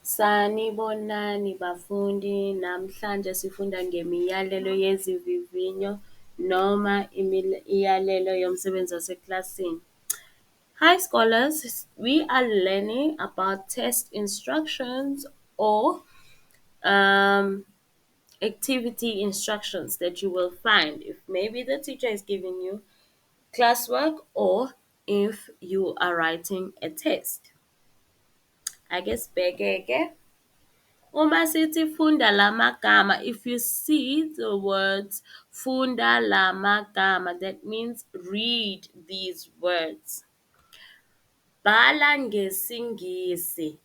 Sanibonani bafundi, namhlanje sifunda ngemiyalelo yezivivinyo noma imiyalelo yomsebenzi waseklasini. Hi scholars, we are learning about test instructions or um, activity instructions that you will find if maybe the teacher is giving you classwork or if you are writing a test. Ake sibheke-ke. Uma sithi funda la magama, if you see the words funda la magama, that means read these words. Bhala ngesingisi.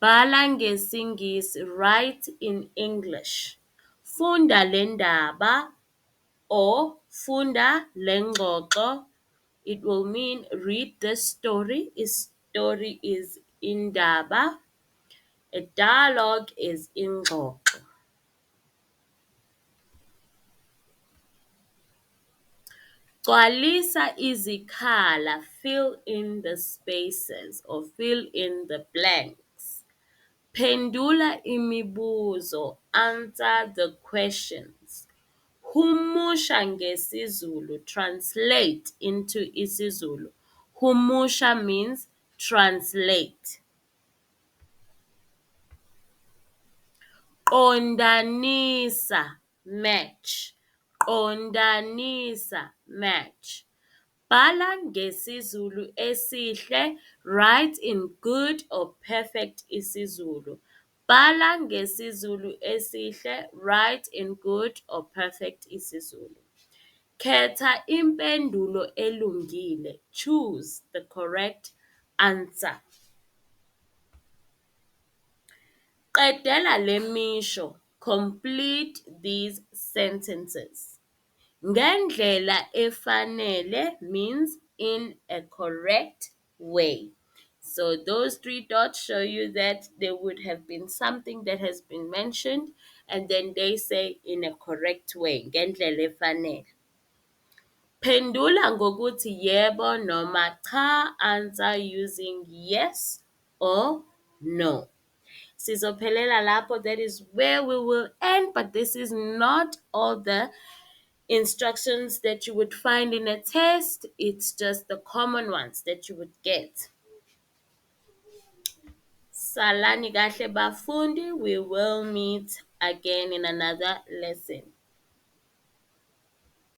Bhala ngesingisi, write in English. Funda le ndaba or funda le ngxoxo. It will mean read this story. A story is indaba. A dialogue is ingxoxo. Gcwalisa izikhala, fill in the spaces or fill in the blanks. Phendula imibuzo, answer the questions. Humusha ngesiZulu, translate into isiZulu. Humusha means translate. Qondanisa, match. Qondanisa, match. Bhala ngesizulu esihle, write in good or perfect isiZulu. Bhala ngesizulu esihle, write in good or perfect isiZulu. Khetha impendulo elungile, choose the correct answer. Qedela le misho, complete these sentences. Ngendlela efanele means in a correct way. So those three dots show you that there would have been something that has been mentioned and then they say in a correct way. Ngendlela efanele. Phendula ngokuthi yebo noma cha, answer using yes or no. Sizophelela lapho, that is where we will end, but this is not all the instructions that you would find in a test. It's just the common ones that you would get. Salani kahle bafundi. We will meet again in another lesson.